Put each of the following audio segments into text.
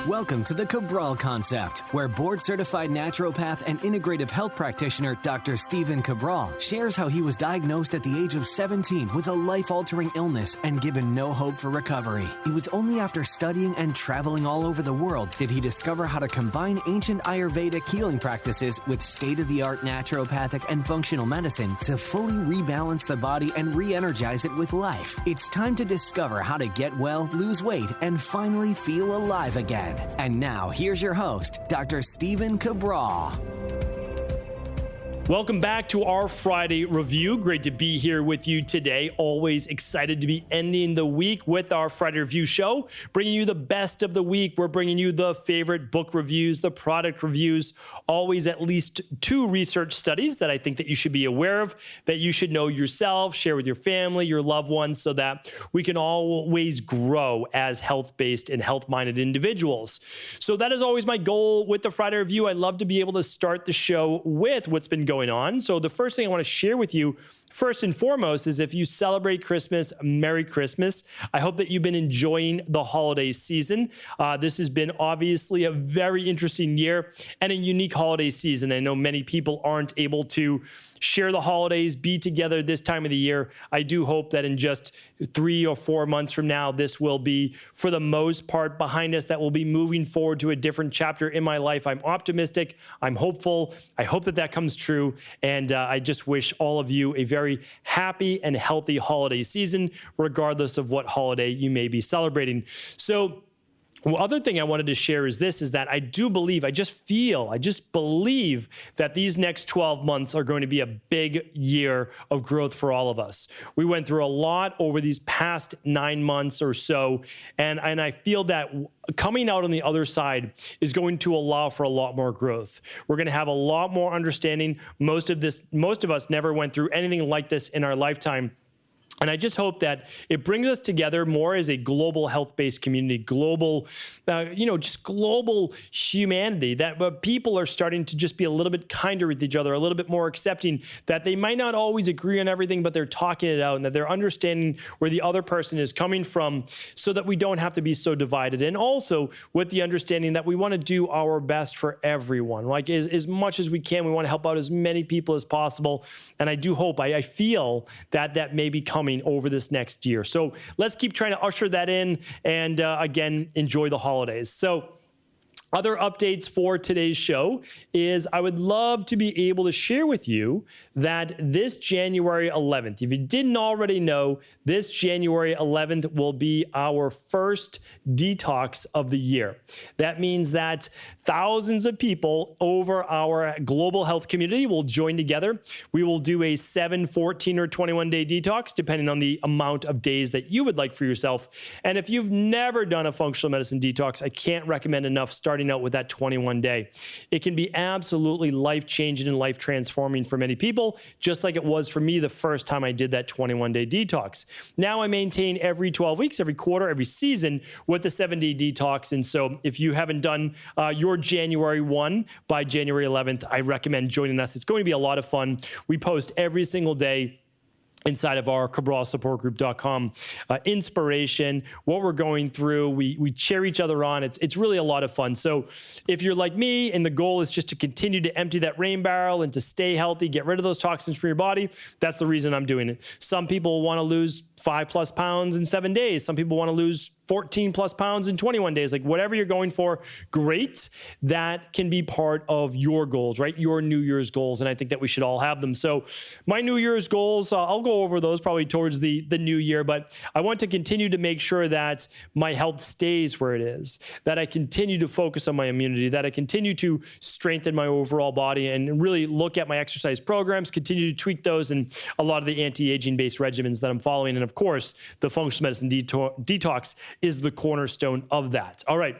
Welcome to the Cabral Concept, where board-certified naturopath and integrative health practitioner Dr. Stephen Cabral shares how he was diagnosed at the age of 17 with a life-altering illness and given no hope for recovery. It was only after studying and traveling all over the world did he discover how to combine ancient Ayurvedic healing practices with state-of-the-art naturopathic and functional medicine to fully rebalance the body and re-energize it with life. It's time to discover how to get well, lose weight, and finally feel alive again. And now, here's your host, Dr. Stephen Cabral. Welcome back to our Friday review. Great to be here with you today. Always excited to be ending the week with our Friday review show, bringing you the best of the week. We're bringing you the favorite book reviews, the product reviews, always at least 2 research studies that I think that you should be aware of, that you should know yourself, share with your family, your loved ones, so that we can always grow as health-based and health-minded individuals. So that is always my goal with the Friday review. I love to be able to start the show with what's been going on. So the first thing I want to share with you, first and foremost, is if you celebrate Christmas, Merry Christmas. I hope that you've been enjoying the holiday season. This has been obviously a very interesting year and a unique holiday season. I know many people aren't able to share the holidays, be together this time of the year. I do hope that in just 3 or 4 months from now, this will be, for the most part, behind us, that we'll be moving forward to a different chapter in my life. I'm optimistic. I'm hopeful. I hope that that comes true. And I just wish all of you a very happy and healthy holiday season, regardless of what holiday you may be celebrating. So, well, other thing I wanted to share is this, is that I do believe, I just believe that these next 12 months are going to be a big year of growth for all of us. We went through a lot over these past 9 months or so, and I feel that coming out on the other side is going to allow for a lot more growth. We're going to have a lot more understanding. Most of us never went through anything like this in our lifetime. And I just hope that it brings us together more as a global health-based community, global, just global humanity, that people are starting to just be a little bit kinder with each other, a little bit more accepting, that they might not always agree on everything, but they're talking it out and that they're understanding where the other person is coming from so that we don't have to be so divided. And also with the understanding that we want to do our best for everyone. Like as much as we can, we want to help out as many people as possible. And I do hope, I feel that may be coming over this next year. So let's keep trying to usher that in and again, enjoy the holidays. So other updates for today's show is I would love to be able to share with you that this January 11th, if you didn't already know, this January 11th will be our first detox of the year. That means that thousands of people over our global health community will join together. We will do a 7, 14, or 21-day detox, depending on the amount of days that you would like for yourself. And if you've never done a functional medicine detox, I can't recommend enough starting out with that 21-day. It can be absolutely life-changing and life-transforming for many people, just like it was for me the first time I did that 21-day detox. Now I maintain every 12 weeks, every quarter, every season with the 7-day detox. And so if you haven't done your January 1 by January 11th, I recommend joining us. It's going to be a lot of fun. We post every single day inside of our CabralSupportGroup.com inspiration, what we're going through. We cheer each other on. It's really a lot of fun. So if you're like me and the goal is just to continue to empty that rain barrel and to stay healthy, get rid of those toxins from your body, that's the reason I'm doing it. Some people want to lose 5+ pounds in 7 days. Some people want to lose 14+ pounds in 21 days, like whatever you're going for, great. That can be part of your goals, right? Your New Year's goals. And I think that we should all have them. So my New Year's goals, I'll go over those probably towards the new year, but I want to continue to make sure that my health stays where it is, that I continue to focus on my immunity, that I continue to strengthen my overall body and really look at my exercise programs, continue to tweak those and a lot of the anti-aging based regimens that I'm following. And of course, the functional medicine detox is the cornerstone of that. All right.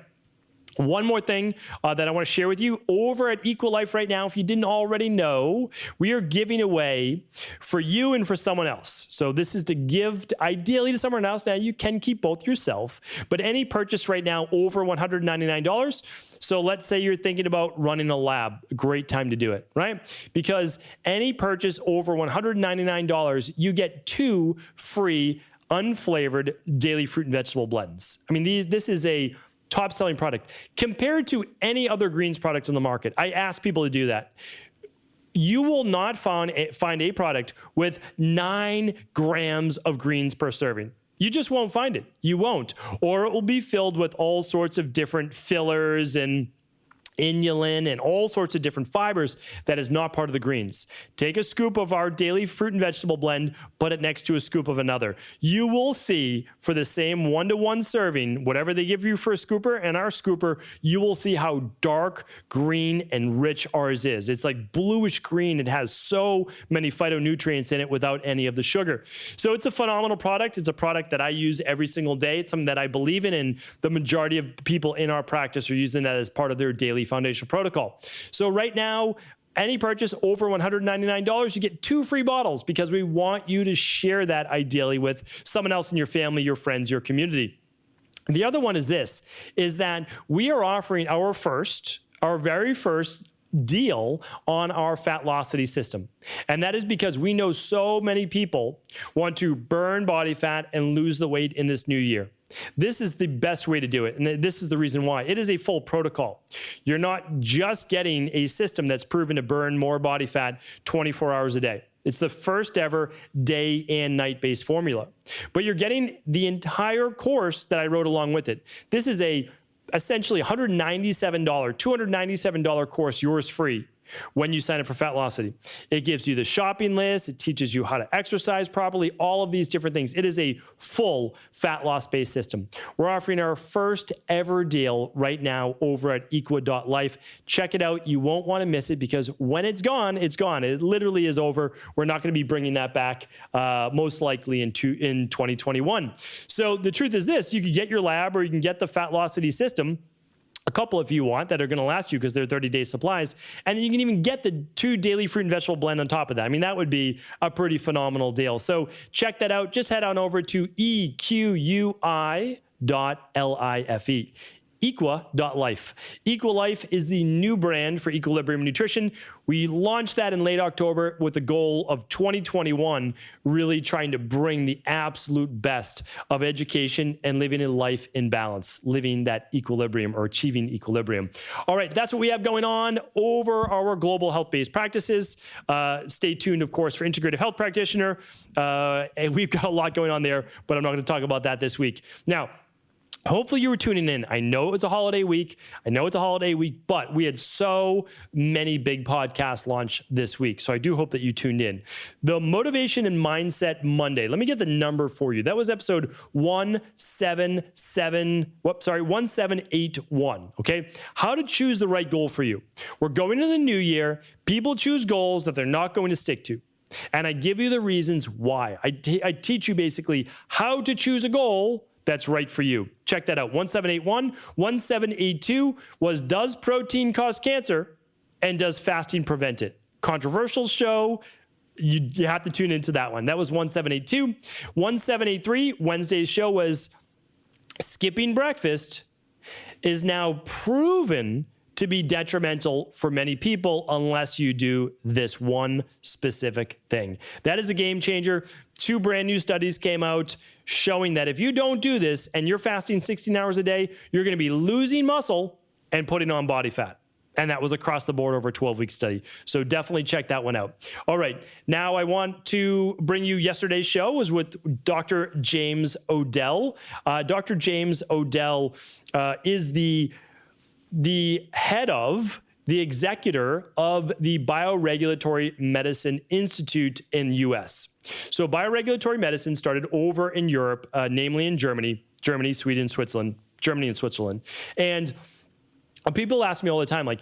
One more thing that I want to share with you over at Equal Life right now, if you didn't already know, we are giving away for you and for someone else. So this is to give ideally to someone else. Now you can keep both yourself, but any purchase right now over $199. So let's say you're thinking about running a lab, great time to do it, right? Because any purchase over $199, you get 2 free unflavored daily fruit and vegetable blends. I mean, this is a top selling product. Compared to any other greens product on the market, I ask people to do that. You will not find a product with 9 grams of greens per serving. You just won't find it. You won't. Or it will be filled with all sorts of different fillers and inulin and all sorts of different fibers that is not part of the greens. Take a scoop of our daily fruit and vegetable blend, put it next to a scoop of another. You will see for the same 1-to-1 serving, whatever they give you for a scooper and our scooper, you will see how dark green and rich ours is. It's like bluish green. It has so many phytonutrients in it without any of the sugar. So it's a phenomenal product. It's a product that I use every single day. It's something that I believe in, and the majority of people in our practice are using that as part of their daily foundational protocol. So right now, any purchase over $199, you get 2 free bottles, because we want you to share that ideally with someone else in your family, your friends, your community. The other one is this, is that we are offering our very first deal on our Fatlossity system. And that is because we know so many people want to burn body fat and lose the weight in this new year. This is the best way to do it. And this is the reason why. It is a full protocol. You're not just getting a system that's proven to burn more body fat 24 hours a day. It's the first ever day and night-based formula. But you're getting the entire course that I wrote along with it. This is essentially $197, $297 course, yours free, when you sign up for Fatlossity. It gives you the shopping list. It teaches you how to exercise properly, all of these different things. It is a full fat loss-based system. We're offering our first ever deal right now over at equa.life. Check it out. You won't want to miss it, because when it's gone, it's gone. It literally is over. We're not going to be bringing that back most likely in 2021. So the truth is this: you can get your lab, or you can get the Fatlossity system, a couple if you want, that are going to last you because they're 30-day supplies. And then you can even get the 2 daily fruit and vegetable blend on top of that. I mean, that would be a pretty phenomenal deal. So check that out. Just head on over to equi.life. Equa.life. Equalife is the new brand for Equilibrium Nutrition. We launched that in late October with the goal of 2021 really trying to bring the absolute best of education and living a life in balance, living that equilibrium or achieving equilibrium. All right, that's what we have going on over our global health-based practices. Stay tuned, of course, for Integrative Health Practitioner. And we've got a lot going on there, but I'm not going to talk about that this week. Now, hopefully you were tuning in. I know it's a holiday week. But we had so many big podcasts launch this week. So I do hope that you tuned in. The Motivation and Mindset Monday. Let me get the number for you. That was episode 1781. Okay. How to choose the right goal for you. We're going into the new year. People choose goals that they're not going to stick to. And I give you the reasons why. I teach you basically how to choose a goal that's right for you. Check that out. 1781. 1782 was, does protein cause cancer, and does fasting prevent it? Controversial show. You have to tune into that one. That was 1782. 1783, Wednesday's show was, skipping breakfast is now proven to be detrimental for many people unless you do this one specific thing. That is a game changer. 2 brand new studies came out showing that if you don't do this and you're fasting 16 hours a day, you're going to be losing muscle and putting on body fat. And that was across the board over a 12-week study. So definitely check that one out. All right. Now I want to bring you, yesterday's show was with Dr. James Odell. Dr. James Odell is the head of, the executor of the Bioregulatory Medicine Institute in the U.S. So bioregulatory medicine started over in Europe, namely in Germany, Sweden, Switzerland, Germany and Switzerland. And people ask me all the time, like,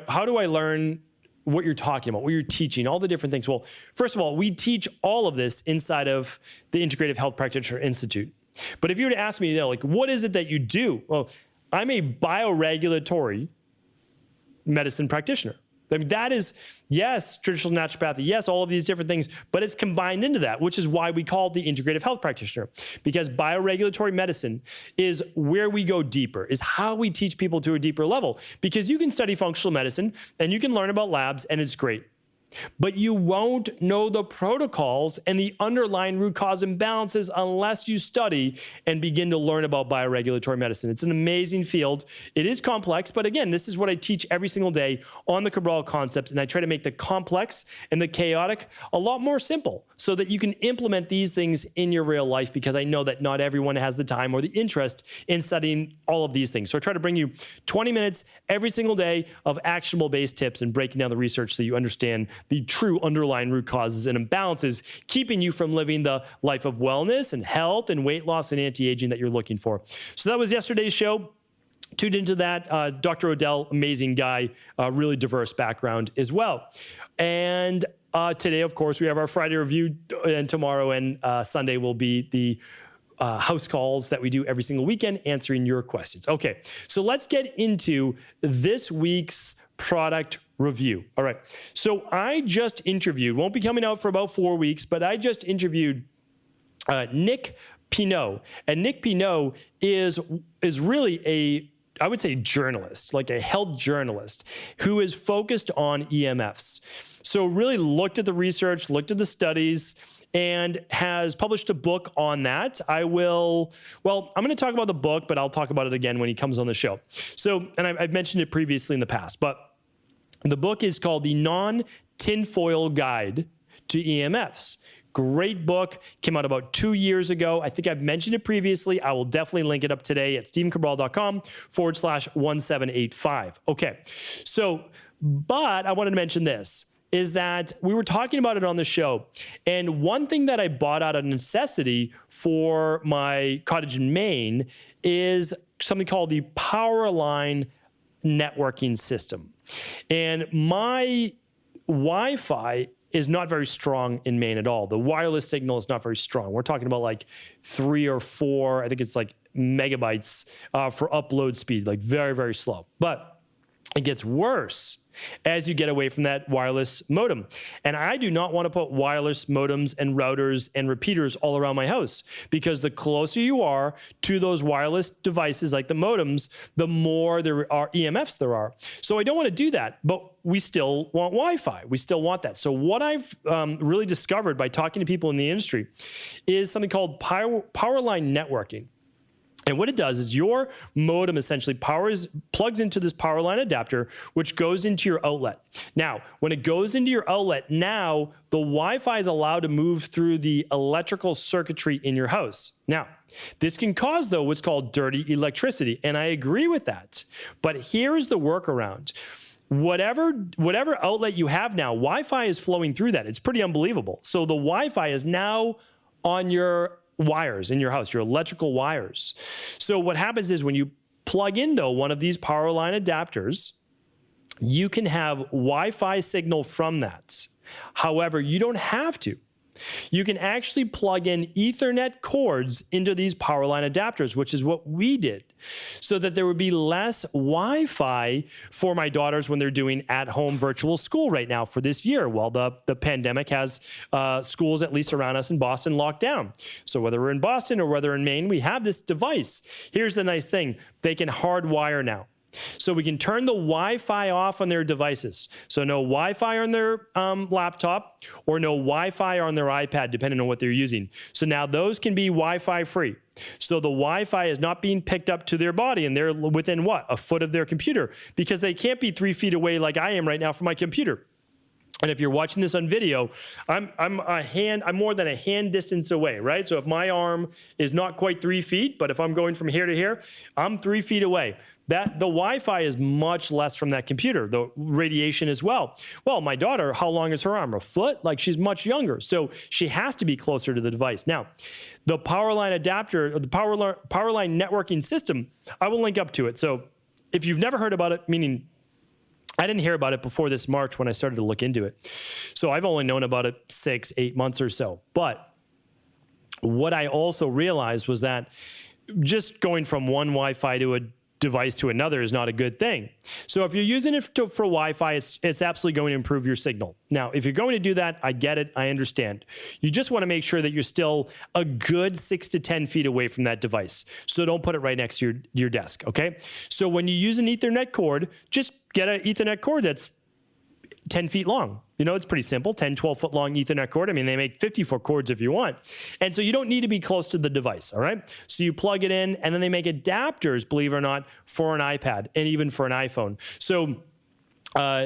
how do I learn what you're talking about, what you're teaching, all the different things? Well, first of all, we teach all of this inside of the Integrative Health Practitioner Institute. But if you were to ask me, like, what is it that you do? Well, I'm a bioregulatory medicine practitioner. I mean, that is, yes, traditional naturopathy, yes, all of these different things, but it's combined into that, which is why we call it the integrative health practitioner, because bioregulatory medicine is where we go deeper, is how we teach people to a deeper level, because you can study functional medicine and you can learn about labs and it's great. but you won't know the protocols and the underlying root cause imbalances unless you study and begin to learn about bioregulatory medicine. It's an amazing field. It is complex, but again, this is what I teach every single day on the Cabral concept, and I try to make the complex and the chaotic a lot more simple so that you can implement these things in your real life, because I know that not everyone has the time or the interest in studying all of these things. So I try to bring you 20 minutes every single day of actionable-based tips and breaking down the research so you understand the true underlying root causes and imbalances, keeping you from living the life of wellness and health and weight loss and anti-aging that you're looking for. So that was yesterday's show. Tuned into that. Dr. Odell, amazing guy, really diverse background as well. And today, of course, we have our Friday review, and tomorrow and Sunday will be the house calls that we do every single weekend, answering your questions. Okay, so let's get into this week's product review. All right, so I just interviewed, won't be coming out for about 4 weeks, but I just interviewed Nick Pineault. And Nick Pineault is really I would say journalist, like a health journalist who is focused on EMFs. So really looked at the research, looked at the studies, and has published a book on that. I'm going to talk about the book, but I'll talk about it again when he comes on the show. So, and I've mentioned it previously in the past, but the book is called The Non-Tinfoil Guide to EMFs. Great book, came out about 2 years ago. I think I've mentioned it previously. I will definitely link it up today at stevencabral.com/1785. Okay, so, but I wanted to mention this, is that we were talking about it on the show. And one thing that I bought out of necessity for my cottage in Maine is something called the Powerline networking system. And my Wi-Fi is not very strong in Maine at all. The wireless signal is not very strong. We're talking about like 3 or 4, I think it's like megabytes for upload speed, like very, very slow. But it gets worse as you get away from that wireless modem. And I do not want to put wireless modems and routers and repeaters all around my house, because the closer you are to those wireless devices like the modems, the more there are EMFs there are. So I don't want to do that, but we still want Wi-Fi. We still want that. So what I've really discovered by talking to people in the industry is something called Powerline networking. And what it does is your modem essentially plugs into this power line adapter, which goes into your outlet. Now, when it goes into your outlet, now the Wi-Fi is allowed to move through the electrical circuitry in your house. Now, this can cause, though, what's called dirty electricity. And I agree with that. But here is the workaround. Whatever outlet you have now, Wi-Fi is flowing through that. It's pretty unbelievable. So the Wi-Fi is now on your wires in your house, your electrical wires. So what happens is when you plug in, though, one of these power line adapters, you can have Wi-Fi signal from that. However, you don't have to. You can actually plug in Ethernet cords into these power line adapters, which is what we did, so that there would be less Wi-Fi for my daughters when they're doing at-home virtual school right now for this year, while the pandemic has schools, at least around us in Boston, locked down. So whether we're in Boston or whether in Maine, we have this device. Here's the nice thing. They can hardwire now. So we can turn the Wi-Fi off on their devices. So no Wi-Fi on their laptop or no Wi-Fi on their iPad, depending on what they're using. So now those can be Wi-Fi free. So the Wi-Fi is not being picked up to their body, and they're within what? A foot of their computer, because they can't be 3 feet away like I am right now from my computer. And if you're watching this on video, I'm more than a hand distance away, right? So if my arm is not quite 3 feet, but if I'm going from here to here, I'm 3 feet away. The Wi-Fi is much less from that computer, the radiation as well. Well, my daughter, how long is her arm? A foot? Like, she's much younger, so she has to be closer to the device. Now, the power line adapter, the power line networking system, I will link up to it. So if you've never heard about it, meaning I didn't hear about it before this March when I started to look into it. So I've only known about it 6-8 months or so. But what I also realized was that just going from one Wi-Fi to a device to another is not a good thing. So if you're using it for Wi-Fi, it's absolutely going to improve your signal. Now, if you're going to do that, I get it. I understand. You just want to make sure that you're still a good 6 to 10 feet away from that device. So don't put it right next to your desk, okay? So when you use an Ethernet cord, just get an Ethernet cord that's 10 feet long. It's pretty simple, 10, 12-foot long Ethernet cord. I mean, they make 50-foot cords if you want. And so you don't need to be close to the device, all right? So you plug it in, and then they make adapters, believe it or not, for an iPad and even for an iPhone. So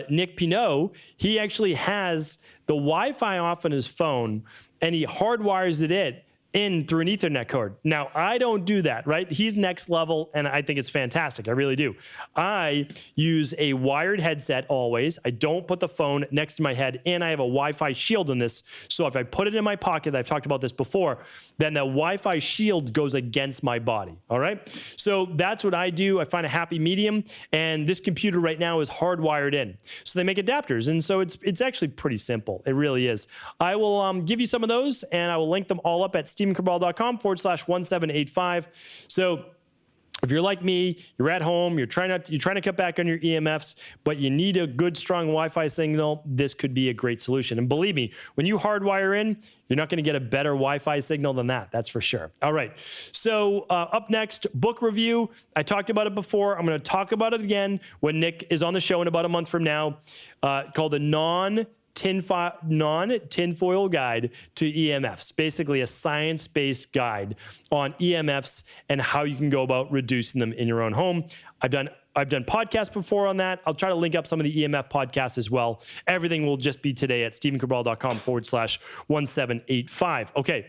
Nick Pineault, he actually has the Wi-Fi off on his phone, and he hardwires it in through an Ethernet cord. Now, I don't do that, right? He's next level, and I think it's fantastic. I really do. I use a wired headset always. I don't put the phone next to my head, and I have a Wi-Fi shield in this. So if I put it in my pocket, I've talked about this before, then the Wi-Fi shield goes against my body, all right? So that's what I do. I find a happy medium, and this computer right now is hardwired in. So they make adapters, and so it's actually pretty simple. It really is. I will give you some of those, and I will link them all up at StephenCabral.com/1785. So if you're like me, you're at home, you're trying to cut back on your EMFs, but you need a good, strong Wi-Fi signal, this could be a great solution. And believe me, when you hardwire in, you're not going to get a better Wi-Fi signal than that. That's for sure. All right. So up next, book review. I talked about it before. I'm going to talk about it again when Nick is on the show in about a month from now, called the non-tinfoil guide to EMFs, basically a science-based guide on EMFs and how you can go about reducing them in your own home. I've done podcasts before on that. I'll try to link up some of the EMF podcasts as well. Everything will just be today at StephenCabral.com/1785. Okay.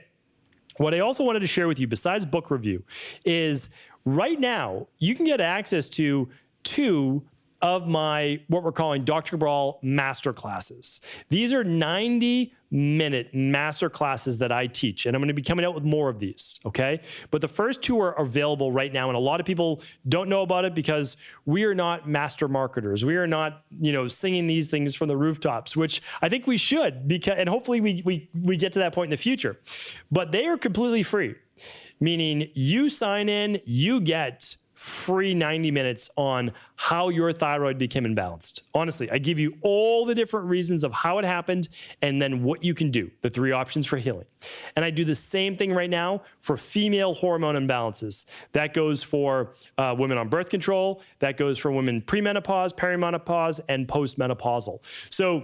What I also wanted to share with you, besides book review, is right now you can get access to 2 of my, what we're calling Dr. Cabral master classes. These are 90-minute master classes that I teach, and I'm going to be coming out with more of these, okay? But the first 2 are available right now, and a lot of people don't know about it because we are not master marketers. We are not, singing these things from the rooftops, which I think we should, and hopefully we get to that point in the future. But they are completely free, meaning you sign in, you get free 90 minutes on how your thyroid became imbalanced. Honestly, I give you all the different reasons of how it happened and then what you can do, the 3 options for healing. And I do the same thing right now for female hormone imbalances. That goes for women on birth control. That goes for women premenopause, perimenopause, and postmenopausal. So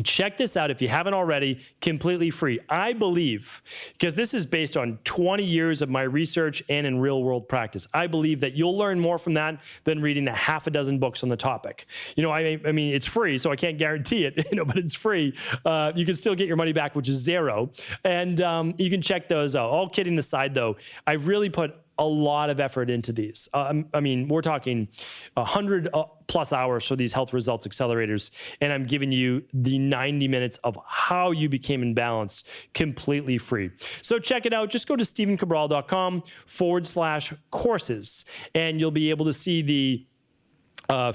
check this out if you haven't already, completely free. I believe, because this is based on 20 years of my research and in real world practice, I believe that you'll learn more from that than reading a half a dozen books on the topic. I mean, it's free, so I can't guarantee it, but it's free. You can still get your money back, which is 0. And you can check those out. All kidding aside, though, I really put a lot of effort into these. I mean, we're talking 100 plus hours for these health results accelerators, and I'm giving you the 90 minutes of how you became imbalanced completely free. So check it out. Just go to StephenCabral.com/courses, and you'll be able to see the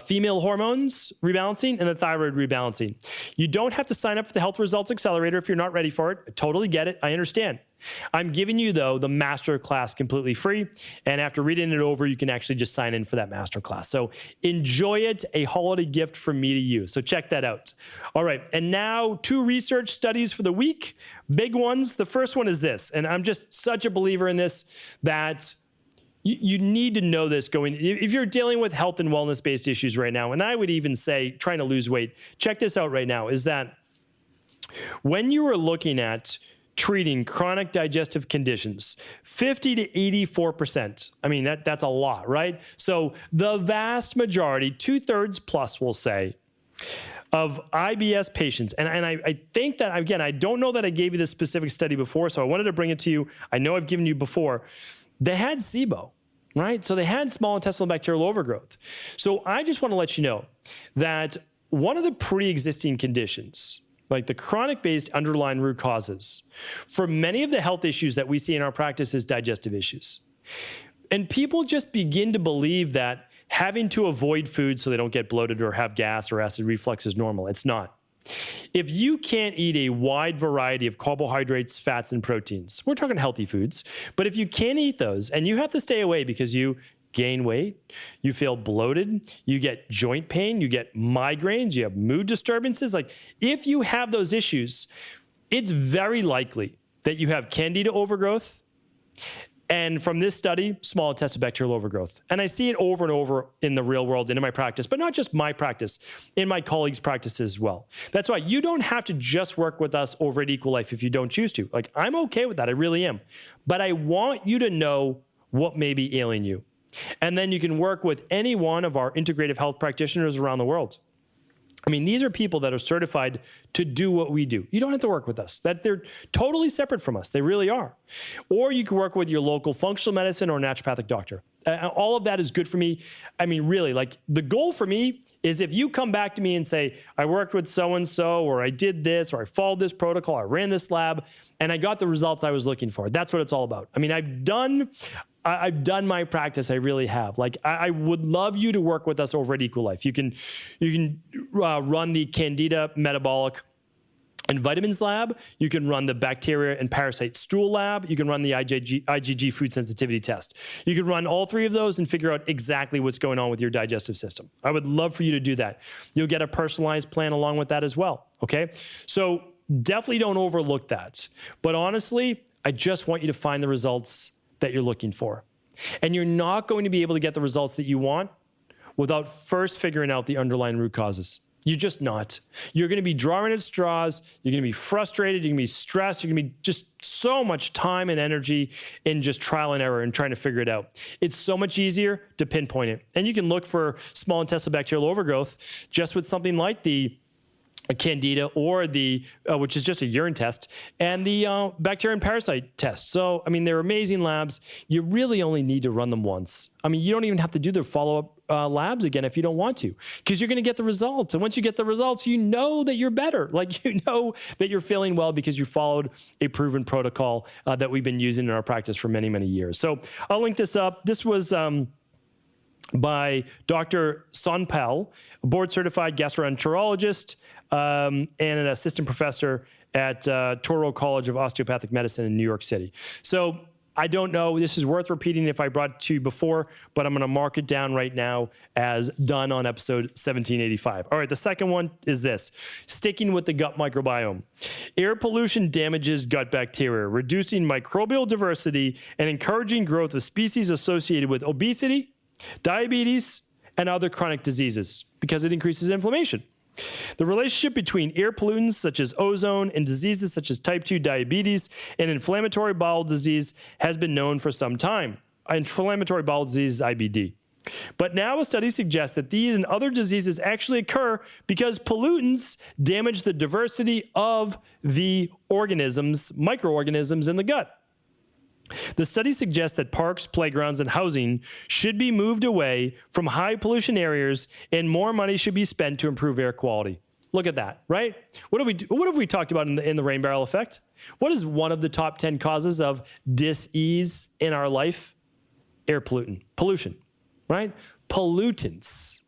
female hormones rebalancing and the thyroid rebalancing. You don't have to sign up for the Health Results Accelerator if you're not ready for it. I totally get it. I understand. I'm giving you, though, the master class completely free. And after reading it over, you can actually just sign in for that master class. So enjoy it, a holiday gift from me to you. So check that out. All right. And now 2 research studies for the week. Big ones. The first one is this. And I'm just such a believer in this that you need to know this going, if you're dealing with health and wellness-based issues right now, and I would even say trying to lose weight, check this out right now, is that when you are looking at treating chronic digestive conditions, 50 to 84%. I mean, that's a lot, right? So the vast majority, 2/3 plus, we'll say, of IBS patients, and I think that, again, I don't know that I gave you this specific study before, so I wanted to bring it to you. I know I've given you before. They had SIBO, right? So they had small intestinal bacterial overgrowth. So I just want to let you know that one of the pre-existing conditions, like the chronic-based underlying root causes for many of the health issues that we see in our practice is digestive issues. And people just begin to believe that having to avoid food so they don't get bloated or have gas or acid reflux is normal. It's not. If you can't eat a wide variety of carbohydrates, fats, and proteins, we're talking healthy foods, but if you can't eat those and you have to stay away because you gain weight, you feel bloated, you get joint pain, you get migraines, you have mood disturbances. Like, if you have those issues, it's very likely that you have candida overgrowth And from this study, small intestinal bacterial overgrowth. And I see it over and over in the real world and in my practice, but not just my practice, in my colleagues' practice as well. That's why you don't have to just work with us over at Equal Life if you don't choose to. Like, I'm okay with that. I really am. But I want you to know what may be ailing you. And then you can work with any one of our integrative health practitioners around the world. I mean, these are people that are certified to do what we do. You don't have to work with us. They're totally separate from us. They really are. Or you can work with your local functional medicine or naturopathic doctor. All of that is good for me. I mean, really, like, the goal for me is if you come back to me and say, I worked with so-and-so, or I did this, or I followed this protocol, I ran this lab, and I got the results I was looking for. That's what it's all about. I mean, I've done my practice. I really have. Like, I would love you to work with us over at Equal Life. You can run the Candida Metabolic and Vitamins Lab. You can run the Bacteria and Parasite Stool Lab. You can run the IgG Food Sensitivity Test. You can run all three of those and figure out exactly what's going on with your digestive system. I would love for you to do that. You'll get a personalized plan along with that as well, okay? So definitely don't overlook that. But honestly, I just want you to find the results that you're looking for. And you're not going to be able to get the results that you want without first figuring out the underlying root causes. You're just not. You're going to be drawing at straws. You're going to be frustrated. You're going to be stressed. You're going to be just so much time and energy in just trial and error and trying to figure it out. It's so much easier to pinpoint it. And you can look for small intestinal bacterial overgrowth just with something like the Candida or the, which is just a urine test, and the bacteria and parasite test. So, I mean, they're amazing labs. You really only need to run them once. I mean, you don't even have to do the follow-up labs again if you don't want to, because you're going to get the results. And once you get the results, you know that you're better. Like, you know that you're feeling well because you followed a proven protocol that we've been using in our practice for many, many years. So I'll link this up. This was by Dr. Sonpal, a board-certified gastroenterologist, and an assistant professor at Toro College of Osteopathic Medicine in New York City. So I don't know, this is worth repeating if I brought it to you before, but I'm going to mark it down right now as done on episode 1785. All right, the second one is this: sticking with the gut microbiome. Air pollution damages gut bacteria, reducing microbial diversity and encouraging growth of species associated with obesity, diabetes, and other chronic diseases because it increases inflammation. The relationship between air pollutants such as ozone and diseases such as type 2 diabetes and inflammatory bowel disease has been known for some time. Inflammatory bowel disease is IBD. But now a study suggests that these and other diseases actually occur because pollutants damage the diversity of the organisms, microorganisms in the gut. The study suggests that parks, playgrounds, and housing should be moved away from high pollution areas and more money should be spent to improve air quality. Look at that, right? What have we talked about in the rain barrel effect? What is one of the top 10 causes of dis-ease in our life? Air pollution, right? Pollutants.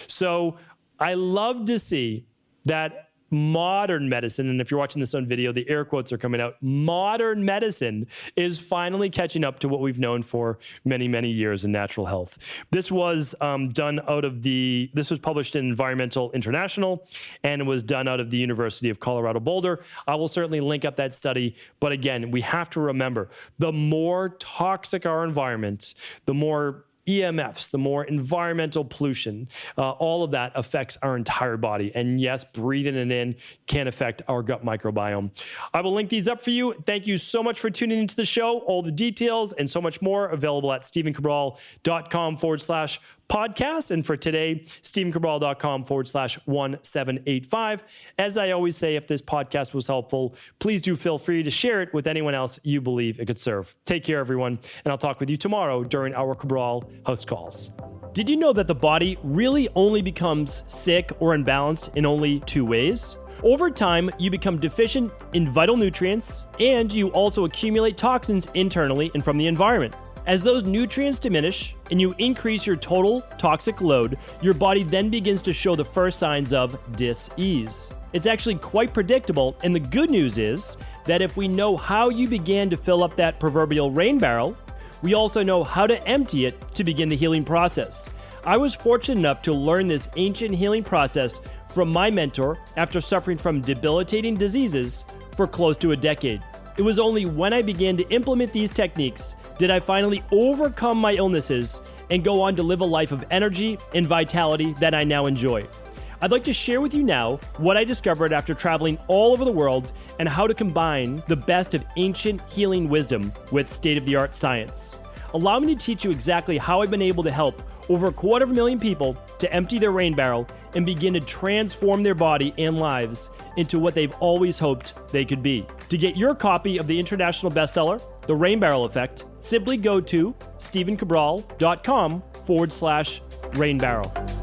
So I love to see that modern medicine, and if you're watching this on video, the air quotes are coming out, modern medicine is finally catching up to what we've known for many, many years in natural health. This was this was published in Environmental International, and it was done out of the University of Colorado Boulder. I will certainly link up that study, but again, we have to remember, the more toxic our environment, the more EMFs, the more environmental pollution, all of that affects our entire body. And yes, breathing it in can affect our gut microbiome. I will link these up for you. Thank you so much for tuning into the show. All the details and so much more available at stephencabral.com/podcast. And for today, stephencabral.com/1785. As I always say, if this podcast was helpful, please do feel free to share it with anyone else you believe it could serve. Take care, everyone, and I'll talk with you tomorrow during our Cabral host calls. Did you know that the body really only becomes sick or imbalanced in only two ways? Over time, you become deficient in vital nutrients, and you also accumulate toxins internally and from the environment. As those nutrients diminish and you increase your total toxic load, your body then begins to show the first signs of dis-ease. It's actually quite predictable, and the good news is that if we know how you began to fill up that proverbial rain barrel, we also know how to empty it to begin the healing process. I was fortunate enough to learn this ancient healing process from my mentor after suffering from debilitating diseases for close to a decade. It was only when I began to implement these techniques did I finally overcome my illnesses and go on to live a life of energy and vitality that I now enjoy. I'd like to share with you now what I discovered after traveling all over the world and how to combine the best of ancient healing wisdom with state-of-the-art science. Allow me to teach you exactly how I've been able to help over 250,000 people to empty their rain barrel and begin to transform their body and lives into what they've always hoped they could be. To get your copy of the international bestseller, The Rain Barrel Effect, simply go to stephencabral.com/rainbarrel.